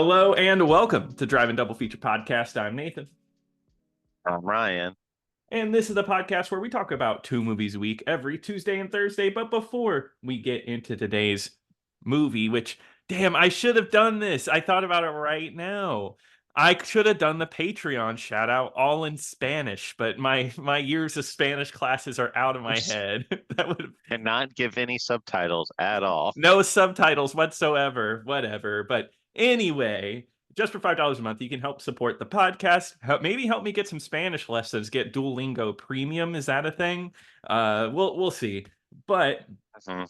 Hello and welcome to Drive and Double Feature Podcast. I'm Nathan. I'm Ryan. And this is the podcast where we talk about two movies a week every Tuesday and Thursday. But before we get into today's movie, which, damn, I should have done this. I thought about it right now. I should have done the Patreon shout out all in Spanish, but my years of Spanish classes are out of my head. That would have Cannot give any subtitles at all. no subtitles whatsoever, whatever. But anyway, just for $5 a month, you can help support the podcast. Maybe help me get some Spanish lessons. Get Duolingo Premium. Is that a thing? We'll see. But Mhm.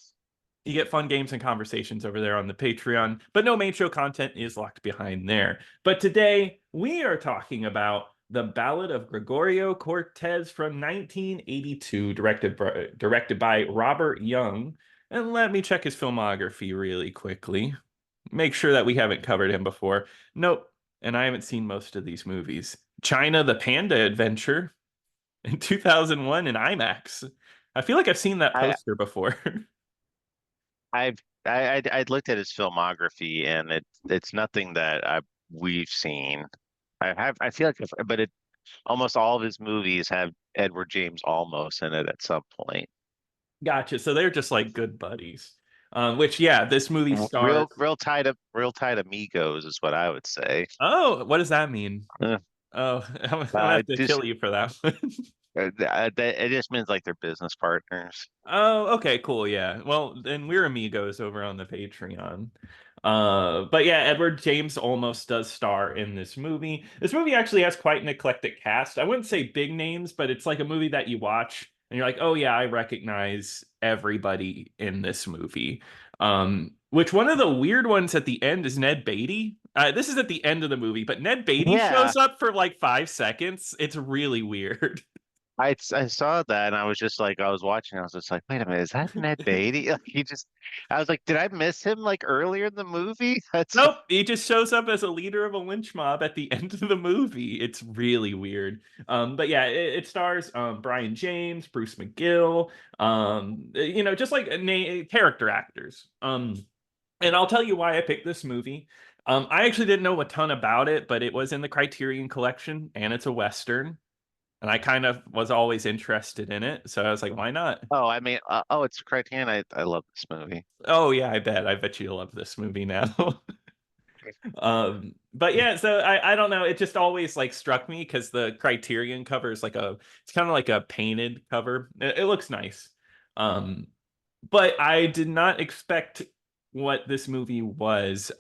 you get fun games and conversations over there on the Patreon. But no main show content is locked behind there. But today we are talking about the Ballad of Gregorio Cortez from 1982, directed by Robert Young. And let me check his filmography really quickly. Make sure that we haven't covered him before. Nope. And I haven't seen most of these movies. China the Panda Adventure in 2001 in IMAX. I feel like I've seen that I poster before. I'd looked at his filmography and it's nothing that we've seen. I feel like but it almost all of his movies have Edward James Olmos in it at some point. Gotcha. So they're just like good buddies. Which, yeah, this movie stars. Real tight amigos is what I would say. Oh, what does that mean? Uh, Oh, I'm gonna have to just kill you for that one. it just means like they're business partners. Oh, okay, cool. Yeah. Well, then we're amigos over on the Patreon. But yeah, Edward James almost does star in this movie. This movie actually has quite an eclectic cast. I wouldn't say big names, but it's like a movie that you watch and you're like, oh yeah, I recognize everybody in this movie. Which one of the weird ones at the end is Ned Beatty. This is at the end of the movie, but Ned Beatty Yeah, shows up for like 5 seconds. It's really weird. I saw that and I was just like I was watching. I was just like, wait a minute, is that Ned Beatty? Like I was like, did I miss him like earlier in the movie? That's Nope, he just shows up as a leader of a lynch mob at the end of the movie. It's really weird. But yeah, it stars Brian James, Bruce McGill, just like character actors. And I'll tell you why I picked this movie. I actually didn't know a ton about it, but it was in the Criterion Collection, and it's a Western. And I kind of was always interested in it, so I was like, why not? oh, I mean, it's Criterion. I love this movie. Oh yeah, I bet. I bet you love this movie now. But yeah, so I don't know, it just always like struck me because the Criterion cover is like it's kind of like a painted cover. It looks nice. um but I did not expect what this movie was.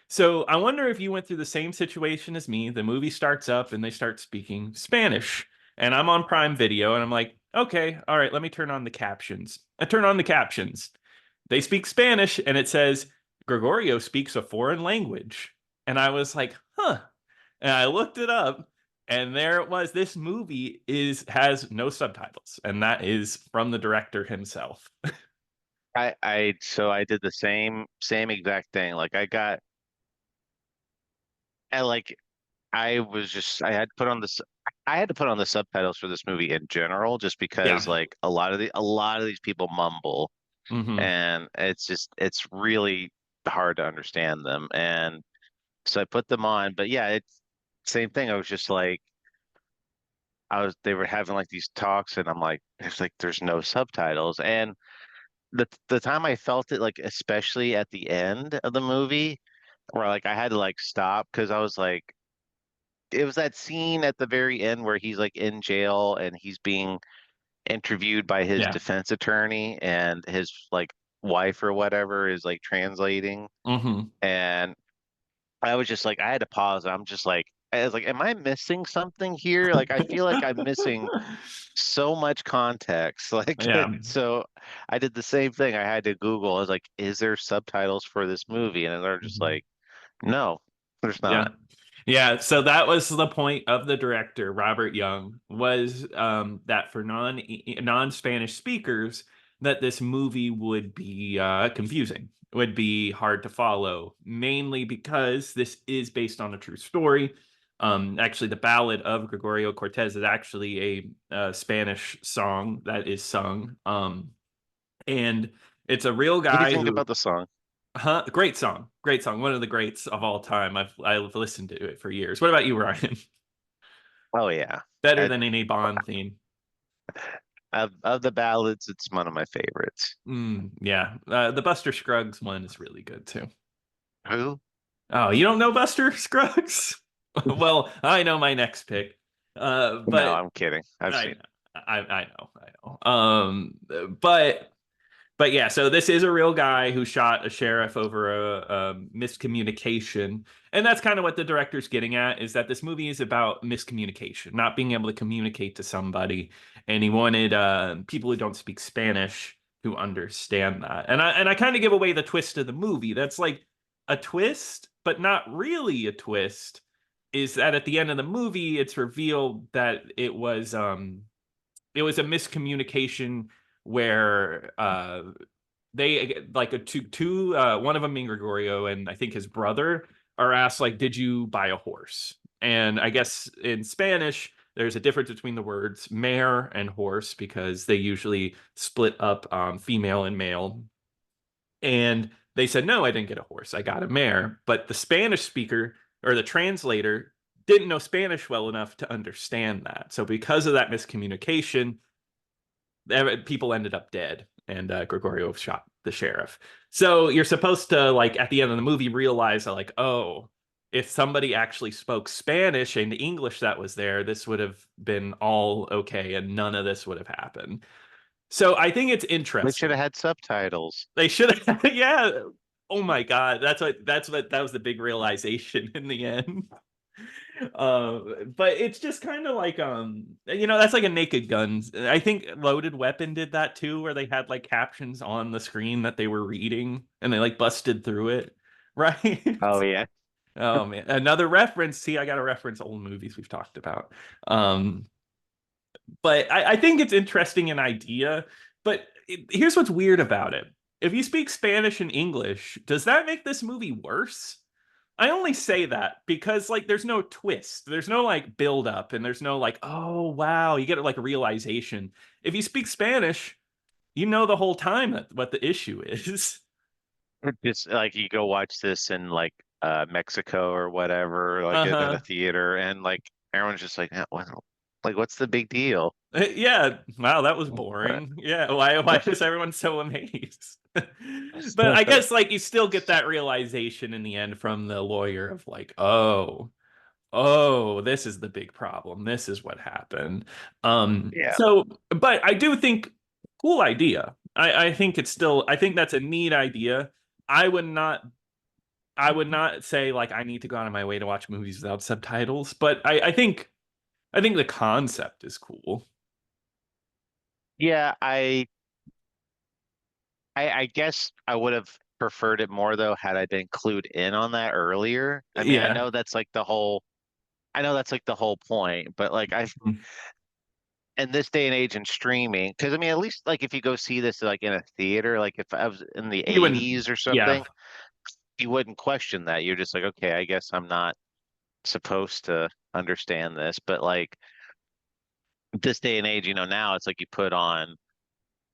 So I wonder if you went through the same situation as me. The movie starts up and they start speaking Spanish, and I'm on Prime Video and I'm like, okay, all right, let me turn on the captions. I turn on the captions. They speak Spanish and it says Gregorio speaks a foreign language. And I was like, huh. And I looked it up and there it was. This movie has no subtitles, and that is from the director himself. So I did the same exact thing. Like I like I was just I had to put on the subtitles for this movie in general just Yeah. because like a lot of these people mumble Hmm. and it's really hard to understand them. And so I put them on, but yeah, it's same thing. I was just like they were having like these talks and I'm like there's no subtitles. And the time I felt it, like especially at the end of the movie where like I had to like stop because I was like it was that scene at the very end where he's like in jail and he's being interviewed by his Yeah. defense attorney and his like wife or whatever is like translating. Hmm. And I was just like I had to pause. I'm just like I was like, am I missing something here? Like I feel like I'm missing so much context. Like Yeah. so I did the same thing. I had to Google. I was like, is there subtitles for this movie? And they're just Mhm. like, no, there's Yeah. not. Yeah, so that was the point of the director, Robert Young, was that for non-Spanish speakers, that this movie would be confusing, would be hard to follow, mainly because this is based on a true story. Actually, the Ballad of Gregorio Cortez is actually a Spanish song that is sung, and it's a real What do you guy think who. about the song? Huh? Great song. One of the greats of all time. I've listened to it for years. What about you, Ryan? Oh yeah. Better I, than any Bond theme. of the ballads, it's one of my favorites. Yeah, the Buster Scruggs one is really good too. Who? Oh, you don't know Buster Scruggs? Well, I know my next pick. No, But I'm kidding. I've I seen know, I know. But But yeah, so this is a real guy who shot a sheriff over a miscommunication. And that's kind of what the director's getting at is that this movie is about miscommunication, not being able to communicate to somebody. And he wanted people who don't speak Spanish who understand that. And I kind of give away the twist of the movie. That's like a twist, but not really a twist. Is that at the end of the movie, it's revealed that it was a miscommunication where they like a two one of them being Gregorio and I think his brother are asked like, did you buy a horse? And I guess in Spanish there's a difference between the words mare and horse because they usually split up female and male. And they said, no, I didn't get a horse, I got a mare. But the Spanish speaker or the translator didn't know Spanish well enough to understand that. So because of that miscommunication, people ended up dead, and Gregorio shot the sheriff. So you're supposed to like at the end of the movie realize that like, oh, if somebody actually spoke Spanish and English that was there, this would have been all okay, and none of this would have happened. So I think it's They should have interesting. had subtitles. They should have, yeah. Oh my God, that was the big realization in the end. But it's just kind of like that's like a Naked Guns. I think Loaded Weapon did that too, where they had like captions on the screen that they were reading and they like busted through it, right? Oh yeah. Oh man, another reference. See, I got to reference old movies we've talked about. Um, but I think it's interesting an idea. But here's what's weird about it: if you speak Spanish and English, does that make this movie worse? I only say that because like there's no twist. There's no like build up and there's no like, oh wow, you get like a realization. If you speak Spanish, you know the whole time that what the issue is. Just like you go watch this in like Mexico or whatever, like at a Uh-huh. theater, and like everyone's just like, what, like what's the big deal? Yeah. Wow, that was boring. Yeah. Why is everyone so amazed? But I guess like you still get that realization in the end from the lawyer of like, oh, this is the big problem. This is what happened. Yeah. But I do think cool idea. I think it's still, I think that's a neat idea. I would not, I would not say like I need to go out of my way to watch movies without subtitles, but I think the concept is cool. Yeah, I guess I would have preferred it more though had I been clued in on that earlier. I mean, Yeah. I know that's like the whole point, but like I in this day and age in streaming, because I mean, at least like if you go see this like in a theater, like if I was in the You wouldn't, 80s or yeah. something, you wouldn't question that. You're just like, okay, I guess I'm not supposed to understand this. But like this day and age, now it's like you put on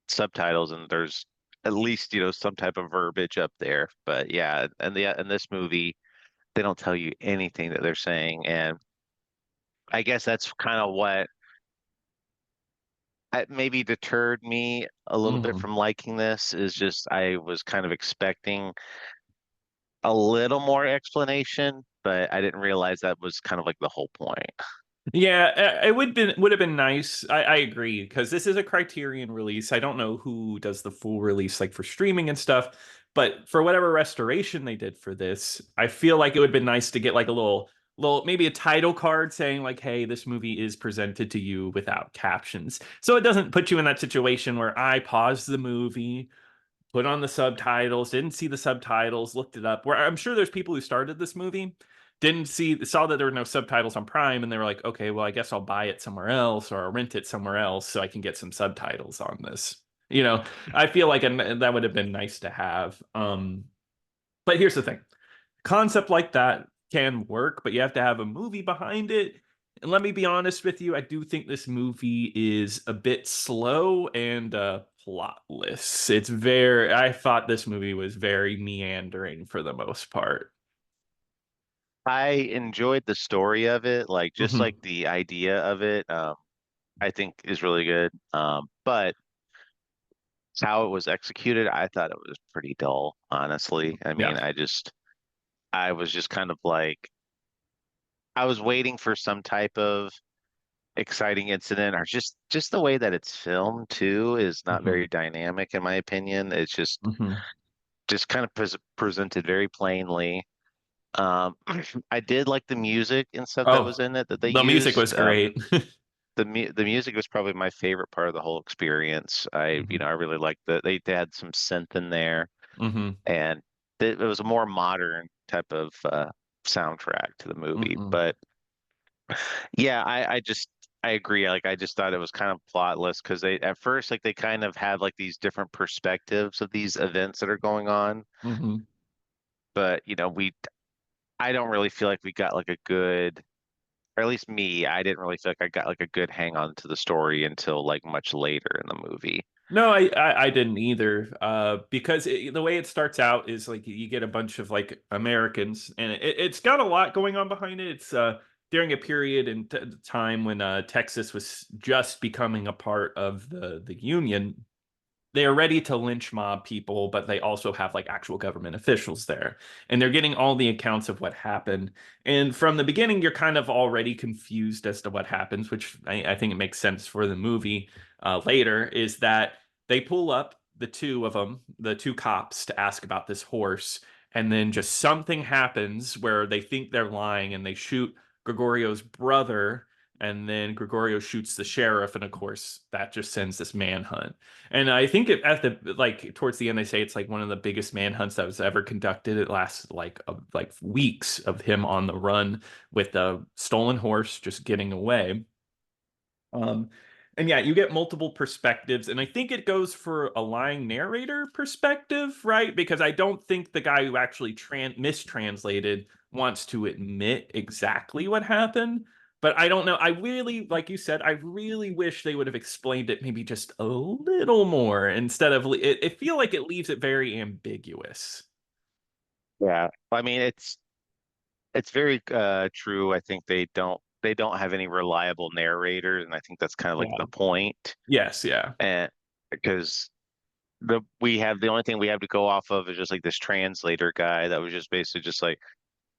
subtitles and there's at least, some type of verbiage up there. But yeah, and in this movie, they don't tell you anything that they're saying. And I guess that's kind of what maybe deterred me a little bit Mhm. from liking this is just I was kind of expecting a little more explanation, but I didn't realize that was kind of like the whole point. Yeah, it would have been nice. I agree because this is a Criterion release. I don't know who does the full release like for streaming and stuff, but for whatever restoration they did for this, I feel like it would have been nice to get like a little maybe a title card saying like, "Hey, this movie is presented to you without captions." So it doesn't put you in that situation where I paused the movie, put on the subtitles, didn't see the subtitles, looked it up. Where I'm sure there's people who started this movie, didn't see, saw that there were no subtitles on Prime, and they were like, okay, well, I guess I'll buy it somewhere else or I'll rent it somewhere else so I can get some subtitles on this. I feel like that would have been nice to have. But here's the thing: concept like that can work, but you have to have a movie behind it. And let me be honest with you, I do think this movie is a bit slow and plotless. It's very, I thought this movie was very meandering for the most part. I enjoyed the story of it, like just Hmm. like the idea of it, I think is really good. But how it was executed, I thought it was pretty dull, honestly. I Yeah. mean, I was just kind of like, I was waiting for some type of exciting incident, or just the way that it's filmed too is not Hmm. very dynamic in my opinion. It's Hmm. just kind of presented very plainly. I did like the music and stuff that was Oh, in it that they the music was used. great. The music was probably my favorite part of the whole experience. I really liked that they had some synth in there, Hmm. and it was a more modern type of soundtrack to the movie. Hmm. But yeah, I agree. Like I just thought it was kind of plotless because they at first like they kind of had like these different perspectives of these events that are going on. Hmm. But I don't really feel like we got like a good, or at least me, I didn't really feel like I got like a good hang on to the story until like much later in the movie. No, I didn't either. Because the way it starts out is like you get a bunch of like Americans, and it's got a lot going on behind it. It's during a period in time when Texas was just becoming a part of the Union. They are ready to lynch mob people, but they also have like actual government officials there. And they're getting all the accounts of what happened. And from the beginning, you're kind of already confused as to what happens, which I think it makes sense for the movie later, is that they pull up the two of them, the two cops, to ask about this horse. And then just something happens where they think they're lying and they shoot Gregorio's brother. And then Gregorio shoots the sheriff. And of course, that just sends this manhunt. And I think at the like towards the end they say it's like one of the biggest manhunts that was ever conducted. It lasts like weeks of him on the run with a stolen horse just getting away. Um, and yeah, you get multiple perspectives, and I think it goes for a lying narrator perspective, right? Because I don't think the guy who actually mistranslated wants to admit exactly what happened. But I don't know. I really, like you said, I really wish they would have explained it maybe just a little more instead of it feel like it leaves it very ambiguous. Yeah. I mean, it's very true. I think they don't have any reliable narrators, and I think that's kind of like Yeah. the point. Yes, yeah. And because the only thing we have to go off of is just like this translator guy that was just basically just like,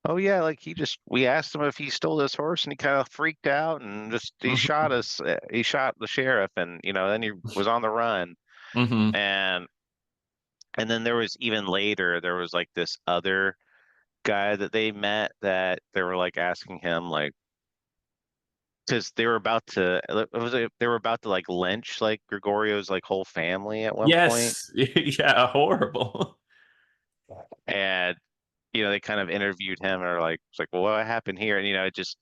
oh yeah, like we asked him if he stole this horse and he kind of freaked out and just he shot Hmm. us. He shot the sheriff, and then he was on the run. Hmm. And then there was even later there was like this other guy that they met that they were like asking him like because they were about to they were about to like lynch like Gregorio's like whole family at one point. Yes. Yeah, horrible. And they kind of interviewed him and are like, it's like, well, what happened here? And it just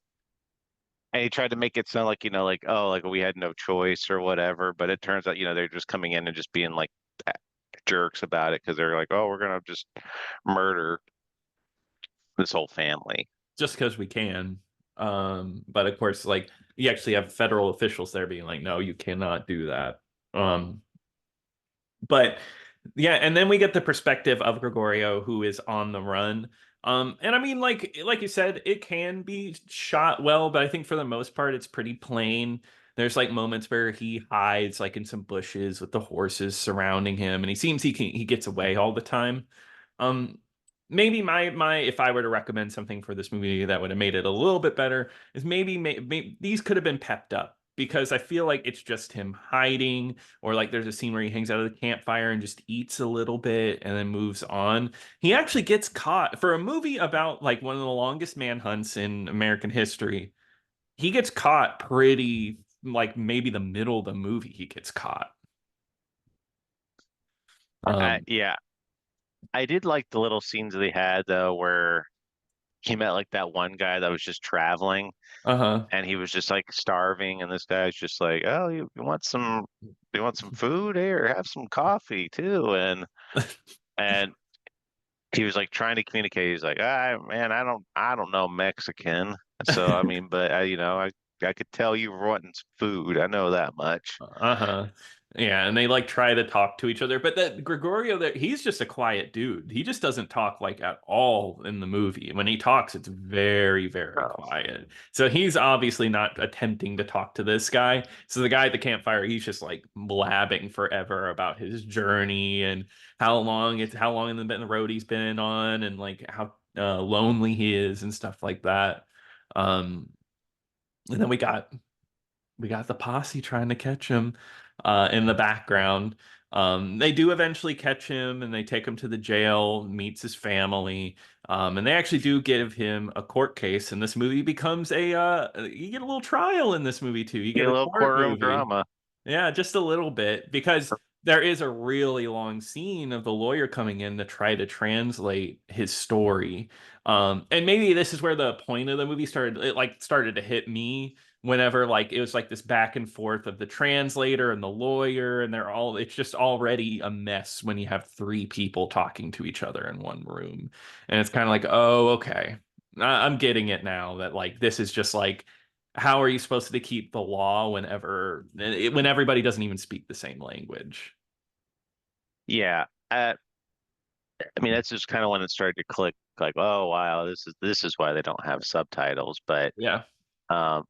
and he tried to make it sound like, like, oh, like we had no choice or whatever. But it turns out, they're just coming in and just being like jerks about it because they're like, oh, we're gonna just murder this whole family. Just because we can. But of course, like you actually have federal officials there being like, no, you cannot do that. Um, but yeah, and then we get the perspective of Gregorio who is on the run. And I mean, like you said, it can be shot well, but I think for the most part, it's pretty plain. There's like moments where he hides like in some bushes with the horses surrounding him, and he seems he gets away all the time. Um, maybe my if I were to recommend something for this movie that would have made it a little bit better is maybe these could have been pepped up because I feel like it's just him hiding or like there's a scene where he hangs out of the campfire and just eats a little bit and then moves on. He actually gets caught for a movie about like one of the longest manhunts in American history. He gets caught pretty like maybe the middle of the movie he gets caught. Um, Yeah, I did like the little scenes they had though, where he met like that one guy that was just traveling, uh-huh. and he was just like starving, and this guy's just like, oh, you want some food here, have some coffee too, and he was like trying to communicate. He's like, man, I don't know Mexican. So I mean, but I could tell you were wanting some food. I know that much. Uh-huh. Yeah, and they like try to talk to each other, but that Gregorio there, he's just a quiet dude. He just doesn't talk like at all in the movie. When he talks, it's very, very Oh, quiet. So he's obviously not attempting to talk to this guy. So the guy at the campfire, he's just like blabbing forever about his journey and how long in the road he's been on and like how lonely he is and stuff like that. Um, and then we got the posse trying to catch him in the background. They do eventually catch him and they take him to the jail, meets his family, and they actually do give him a court case. And this movie becomes you get a little trial in this movie too. You get get a a little court courtroom movie. drama. Yeah, just a little bit because there is a really long scene of the lawyer coming in to try to translate his story. And maybe this is where the point of the movie started. It like started to hit me whenever like it was like this back and forth of the translator and the lawyer, and it's just already a mess when you have three people talking to each other in one room. And it's kind of like, oh, okay. I'm getting it now that like this is just like how are you supposed to keep the law when everybody doesn't even speak the same language? Yeah. I mean, that's just kind of when it started to click, like, oh wow, this is why they don't have subtitles. But Yeah. um,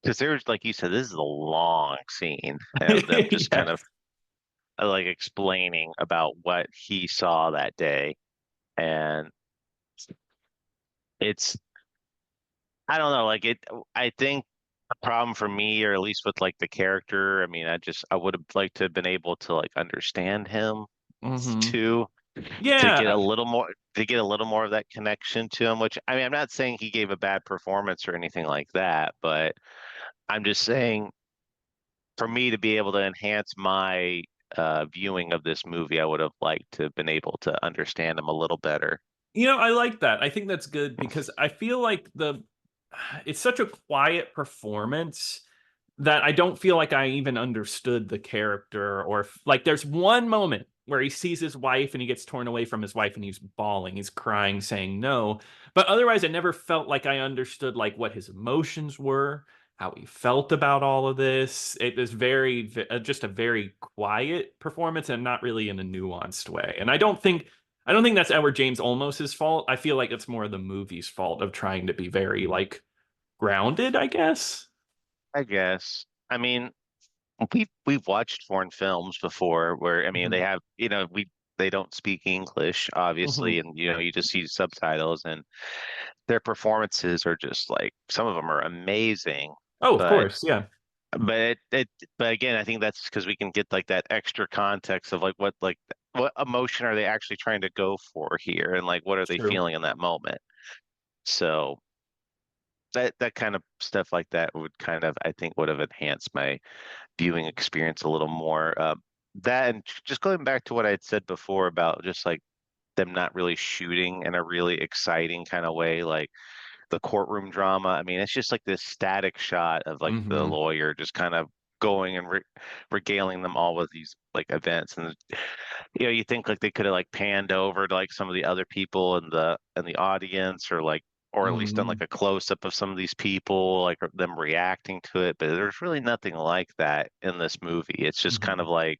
because there's, like you said, this is a long scene of them just kind of Yes. like explaining about what he saw that day, and it's I don't know, like it. I think the problem for me, or at least with like the character, I mean, I would have liked to have been able to like understand him Hmm. too, to get a Yeah. little more of that connection to him, which I mean, I'm not saying he gave a bad performance or anything like that, but I'm just saying for me to be able to enhance my viewing of this movie, I would have liked to have been able to understand him a little better. I like that. I think that's good because I feel like it's such a quiet performance that I don't feel like I even understood the character like there's one moment where he sees his wife and he gets torn away from his wife and he's bawling, he's crying, saying no. But otherwise, I never felt like I understood like what his emotions were, how he felt about all of this. It was just a very quiet performance and not really in a nuanced way. And I don't think that's Edward James Olmos's fault. I feel like it's more the movie's fault of trying to be very like grounded, I guess. I guess. I mean, we've watched foreign films before where I mean they Hmm. have, they don't speak English, Hmm. obviously, and you just see subtitles, and their performances are just like some of them are amazing. Oh, of But course. Yeah. but but again, I think that's because we can get like that extra context of like what emotion are they actually trying to go for here, and like what are they True. feeling in that moment. So that kind of stuff like that would kind of, I think, would have enhanced my viewing experience a little more. That and just going back to what I had said before about just like them not really shooting in a really exciting kind of way, like the courtroom drama. I mean, it's just like this static shot of like the Hmm. lawyer just kind of going and regaling them all with these like events, and you think like they could have like panned over to like some of the other people in the audience, or like, or at least done like Hmm. a close up of some of these people, like them reacting to it. But there's really nothing like that in this movie. It's just kind of Hmm. like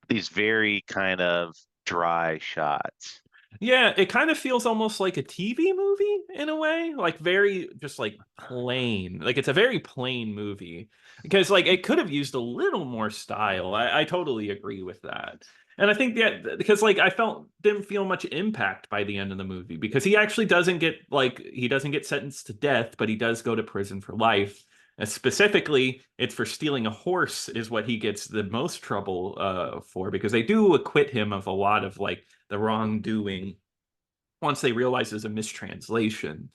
these very kind of dry shots. Yeah, it kind of feels almost like a TV movie in a way, like very just like plain. Like it's a very plain movie because like it could have used a little more style. I totally agree with that. And I think that because like I felt didn't feel much impact by the end of the movie because he doesn't get sentenced to death, but he does go to prison for life. And specifically, it's for stealing a horse is what he gets the most trouble for because they do acquit him of a lot of like the wrongdoing once they realize there's a mistranslation,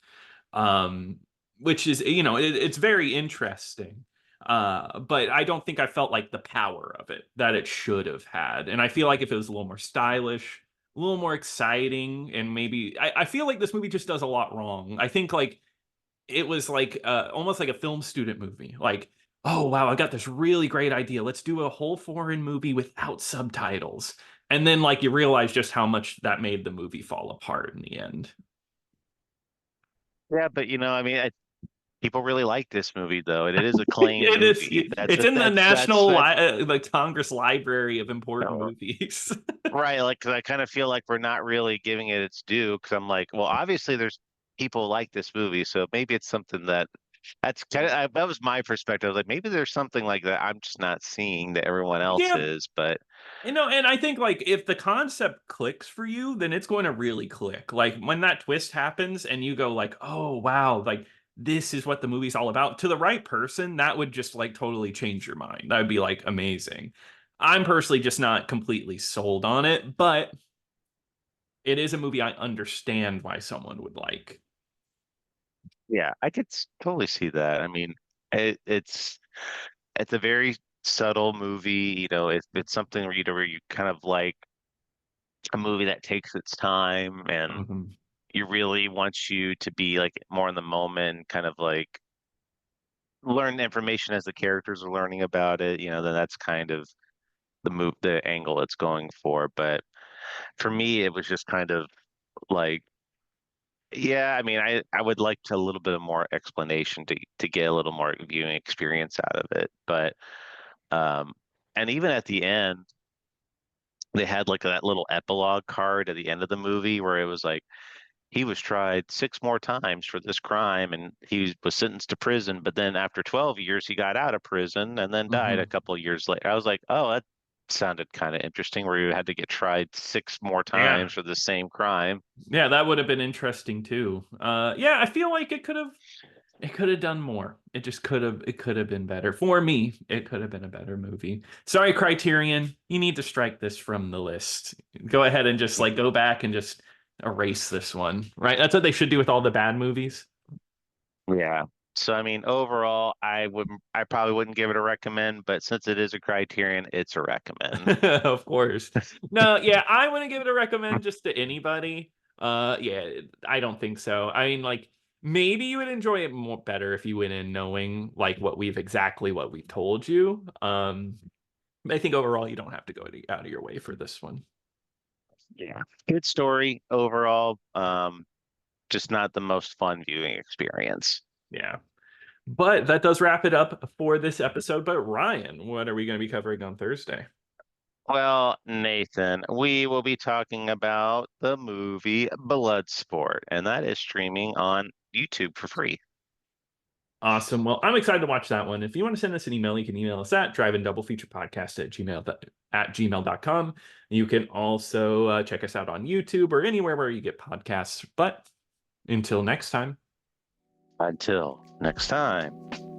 um, which is it's very interesting. But I don't think I felt like the power of it that it should have had, and I feel like if it was a little more stylish, a little more exciting, and maybe I feel like this movie just does a lot wrong. I think like it was like almost like a film student movie. Like, oh wow, I got this really great idea. Let's do a whole foreign movie without subtitles. And then like you realize just how much that made the movie fall apart in the end. Yeah, but I mean, people really like this movie though, and it is a acclaimed It is. movie. It's in the That's National that. like Congress Library of Important Movies. Right, like 'cause I kind of feel like we're not really giving it its due because I'm like, well, obviously there's people like this movie, so maybe it's something that's kind of that was my perspective. Like maybe there's something like that I'm just not seeing that everyone else Yeah, is, but and I think like if the concept clicks for you, then it's going to really click. Like when that twist happens and you go like, "Oh, wow, like this is what the movie's all about." To the right person, that would just like totally change your mind. That would be like amazing. I'm personally just not completely sold on it, but it is a movie I understand why someone would like. yeah, I could totally see that. I mean, it's a very subtle movie. It's something where you kind of like a movie that takes its time and Mhm. you really wants you to be like more in the moment, kind of like learn information as the characters are learning about it. Then that's kind of the angle it's going for. But for me, it was just kind of like, yeah, I mean, I would like a little bit of more explanation to get a little more viewing experience out of it. But um, and even at the end, they had like that little epilogue card at the end of the movie where it was like he was tried 6 more times for this crime and he was sentenced to prison, but then after 12 years he got out of prison and then died a Mhm. couple of years later. I was like, oh, that sounded kind of interesting where you had to get tried 6 more Yeah. times for the same crime. Yeah, that would have been interesting too. Yeah, I feel like it could have done more. It could have been better. For me, it could have been a better movie. Sorry, Criterion, you need to strike this from the list. Go ahead and just like go back and just erase this one. Right? That's what they should do with all the bad movies. Yeah. So I mean, overall, I probably wouldn't give it a recommend, but since it is a Criterion, it's a recommend. Of course. No, yeah, I wouldn't give it a recommend just to anybody. Yeah, I don't think so. I mean, like maybe you would enjoy it more better if you went in knowing like what we've told you. I think overall you don't have to go out of your way for this one. Yeah. Good story overall. Just not the most fun viewing experience. Yeah. But that does wrap it up for this episode. But Ryan, what are we going to be covering on Thursday? Well, Nathan, we will be talking about the movie Bloodsport, and that is streaming on YouTube for free. Awesome. Well, I'm excited to watch that one. If you want to send us an email, you can email us at drive-in-double-feature-podcast at gmail.com. You can also check us out on YouTube or anywhere where you get podcasts. But until next time. Until next time.